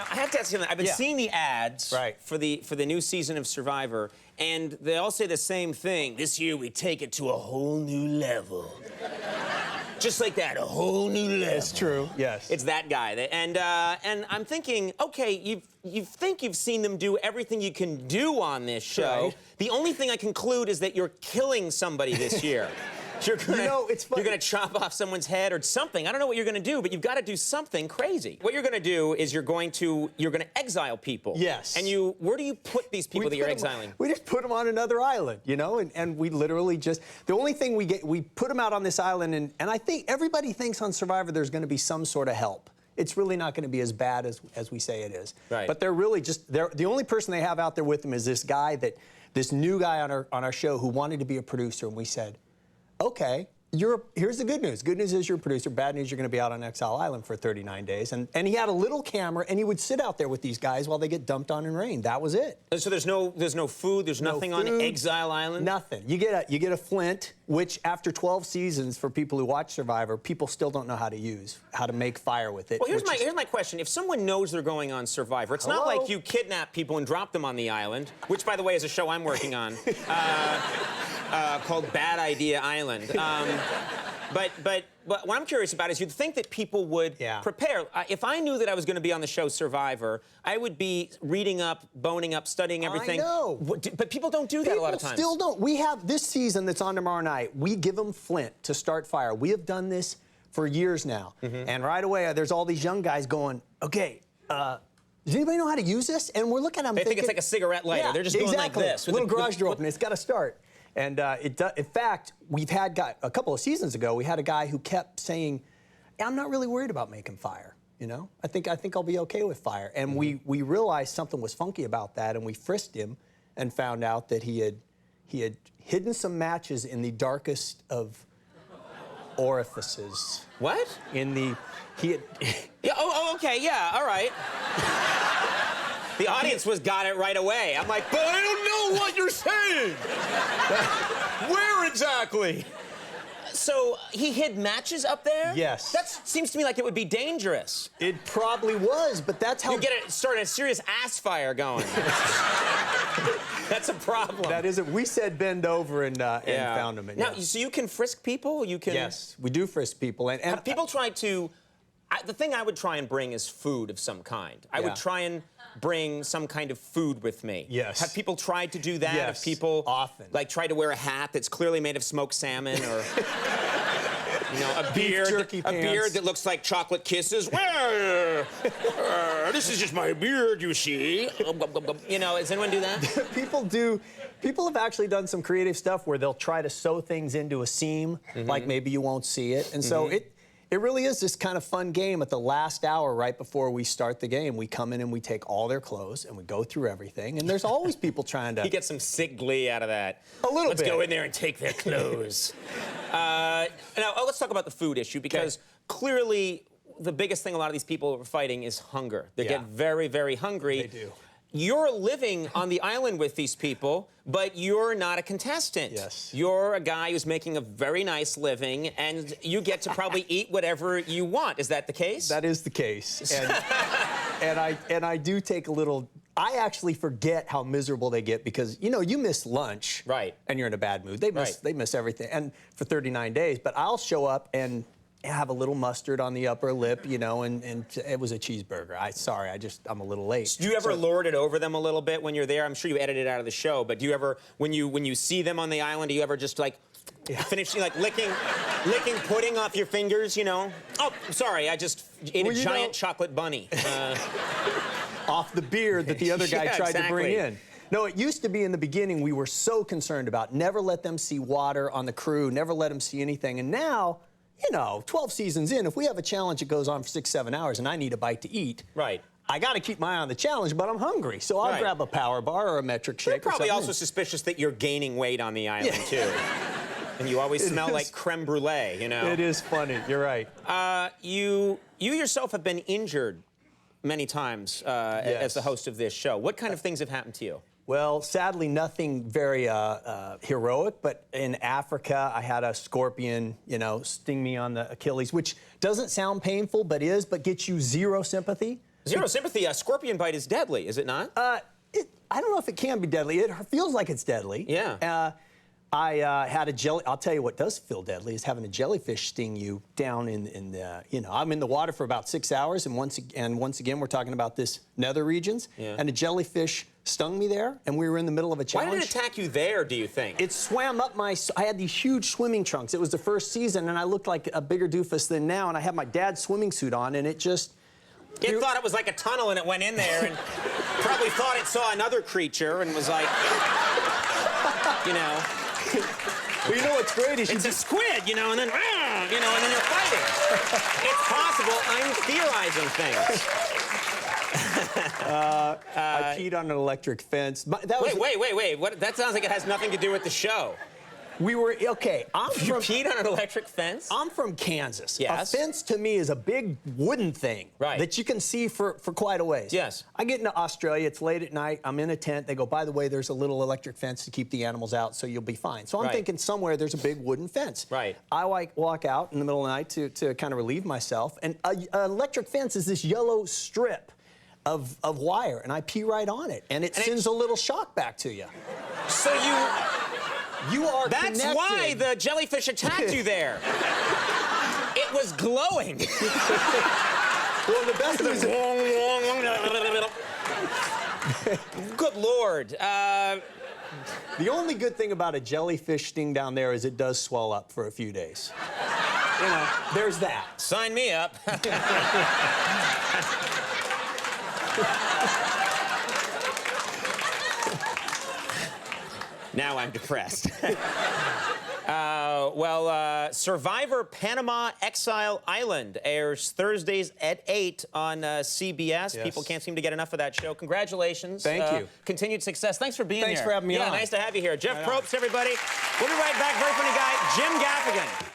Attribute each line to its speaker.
Speaker 1: Now, I have to ask you something. I've been seeing the ads for the new season of Survivor, and they all say the same thing. This year, we take it to a whole new level. Just like that, a whole new level.
Speaker 2: It's true, yes.
Speaker 1: It's that guy. And I'm thinking, okay, you think you've seen them do everything you can do on this show.
Speaker 2: Right.
Speaker 1: The only thing I conclude is that you're killing somebody this year. You're gonna chop off someone's head or something. I don't know what you're gonna do, but you've got to do something crazy. What you're gonna do is you're gonna exile people.
Speaker 2: Yes.
Speaker 1: And where do you put these people that you're exiling?
Speaker 2: We just put them on another island, you know, and we literally just, the only thing we put them out on this island, and I think everybody thinks on Survivor there's gonna be some sort of help. It's really not gonna be as bad as we say it is.
Speaker 1: Right.
Speaker 2: But they're really just, the only person they have out there with them is this new guy on our show who wanted to be a producer, and we said, okay, here's the good news. Good news is you're a producer. Bad news, you're going to be out on Exile Island for 39 days. And he had a little camera, and he would sit out there with these guys while they get dumped on in rain. That was it.
Speaker 1: So there's no food. There's nothing on Exile Island.
Speaker 2: Nothing. You get a flint, which after 12 seasons, for people who watch Survivor, people still don't know how to make fire with it.
Speaker 1: Well, here's my question. If someone knows they're going on Survivor, it's not like you kidnap people and drop them on the island, which, by the way, is a show I'm working on. Called Bad Idea Island. But what I'm curious about is you'd think that people would prepare. If I knew that I was going to be on the show Survivor, I would be reading up, boning up, studying everything.
Speaker 2: I know.
Speaker 1: But people don't do that a lot of times.
Speaker 2: People still don't. We have this season that's on tomorrow night. We give them flint to start fire. We have done this for years now. And right away, there's all these young guys going, okay, does anybody know how to use this? And we're looking at them
Speaker 1: They think it's like a cigarette lighter.
Speaker 2: Yeah,
Speaker 1: they're just going like this.
Speaker 2: Little garage door open. It's got to start. And in fact, we've had a couple of seasons ago, we had a guy who kept saying, I'm not really worried about making fire, you know? I think I'll be okay with fire. And we realized something was funky about that, and we frisked him and found out that he had hidden some matches in the darkest of orifices.
Speaker 1: What?
Speaker 2: Yeah,
Speaker 1: okay, yeah, all right. The audience got it right away. I'm like, but I don't know what you're saying. Where exactly? So he hid matches up there?
Speaker 2: Yes.
Speaker 1: That seems to me like it would be dangerous.
Speaker 2: It probably was, but that's how...
Speaker 1: You start a serious ass fire going. That's a problem.
Speaker 2: That is it. We said bend over and found him.
Speaker 1: Now, so you can frisk people? You can...
Speaker 2: Yes, we do frisk people. And
Speaker 1: people try to... the thing I would try and bring is food of some kind. I would try and bring some kind of food with me.
Speaker 2: Yes.
Speaker 1: Have people tried to do that?
Speaker 2: Yes,
Speaker 1: Have people
Speaker 2: often.
Speaker 1: Like tried to wear a hat that's clearly made of smoked salmon, or a beard that looks like chocolate kisses? Well, this is just my beard, you see. Does anyone do that?
Speaker 2: People do. People have actually done some creative stuff where they'll try to sew things into a seam, like maybe you won't see it, and so it really is this kind of fun game. At the last hour, right before we start the game, we come in and we take all their clothes and we go through everything. And there's always people trying to...
Speaker 1: You get some sick glee out of that.
Speaker 2: A little
Speaker 1: bit. Let's go in there and take their clothes. Now, let's talk about the food issue, because clearly the biggest thing a lot of these people are fighting is hunger. They get very, very hungry.
Speaker 2: They do.
Speaker 1: You're living on the island with these people, but you're not a contestant.
Speaker 2: Yes.
Speaker 1: You're a guy who's making a very nice living, and you get to probably eat whatever you want. Is that the case?
Speaker 2: That is the case. And I do take a little... I actually forget how miserable they get, because, you miss lunch.
Speaker 1: Right.
Speaker 2: And you're in a bad mood. They miss everything. And for 39 days. But I'll show up and have a little mustard on the upper lip, and it was a cheeseburger. I'm a little late.
Speaker 1: Do you ever lord it over them a little bit when you're there? I'm sure you edit it out of the show, but do you ever, when you see them on the island, do you ever just finish licking pudding off your fingers, Oh, I'm sorry, I just ate a giant chocolate bunny.
Speaker 2: Off the beard that the other guy tried to bring in. No, it used to be in the beginning we were so concerned about never let them see water on the crew, never let them see anything, and now... 12 seasons in, if we have a challenge that goes on for 6-7 hours and I need a bite to eat, I got to keep my eye on the challenge, but I'm hungry, so I'll grab a power bar or a metric shake.
Speaker 1: They're probably also suspicious that you're gaining weight on the island, too. And you always smell like creme brulee, It
Speaker 2: is funny. You're right.
Speaker 1: You yourself have been injured many times as the host of this show. What kind of things have happened to you?
Speaker 2: Well, sadly, nothing very heroic, but in Africa, I had a scorpion, sting me on the Achilles, which doesn't sound painful, but gets you zero sympathy.
Speaker 1: Zero sympathy. A scorpion bite is deadly, is it not?
Speaker 2: I don't know if it can be deadly. It feels like it's deadly.
Speaker 1: Yeah.
Speaker 2: I had a jelly. I'll tell you what does feel deadly is having a jellyfish sting you down in the. I'm in the water for about 6 hours, and once again we're talking about this nether regions.
Speaker 1: Yeah.
Speaker 2: And a jellyfish stung me there, and we were in the middle of a challenge.
Speaker 1: Why did it attack you there, do you think?
Speaker 2: It swam up I had these huge swimming trunks. It was the first season, and I looked like a bigger doofus than now, and I had my dad's swimming suit on, and it just.
Speaker 1: It thought it was like a tunnel, and it went in there, and probably thought it saw another creature, and was like,
Speaker 2: Well, you know what's great is
Speaker 1: it's a squid, and then, and then you're fighting. It's possible. I'm theorizing things.
Speaker 2: I peed on an electric fence.
Speaker 1: Wait. What? That sounds like it has nothing to do with the show.
Speaker 2: We were, okay,
Speaker 1: You peed on an electric fence?
Speaker 2: I'm from Kansas.
Speaker 1: Yes.
Speaker 2: A fence to me is a big wooden thing that you can see for quite a ways.
Speaker 1: Yes.
Speaker 2: I get into Australia, it's late at night, I'm in a tent, they go, by the way, there's a little electric fence to keep the animals out so you'll be fine. So I'm thinking somewhere there's a big wooden fence.
Speaker 1: Right.
Speaker 2: I walk out in the middle of the night to kind of relieve myself, and an electric fence is this yellow strip of wire, and I pee right on it, and it sends a little shock back to you.
Speaker 1: So
Speaker 2: You are
Speaker 1: That's
Speaker 2: connected.
Speaker 1: why the jellyfish attacked you there. It was glowing.
Speaker 2: Well, the best is...
Speaker 1: Good Lord.
Speaker 2: The only good thing about a jellyfish sting down there is it does swell up for a few days. There's that.
Speaker 1: Sign me up. Now I'm depressed. Survivor Panama Exile Island airs Thursdays at 8 on CBS. Yes. People can't seem to get enough of that show. Congratulations.
Speaker 2: Thank you.
Speaker 1: Continued success. Thanks for being here.
Speaker 2: Thanks for having me on.
Speaker 1: Yeah, nice to have you here. Jeff Probst, everybody. We'll be right back. Very funny guy, Jim Gaffigan.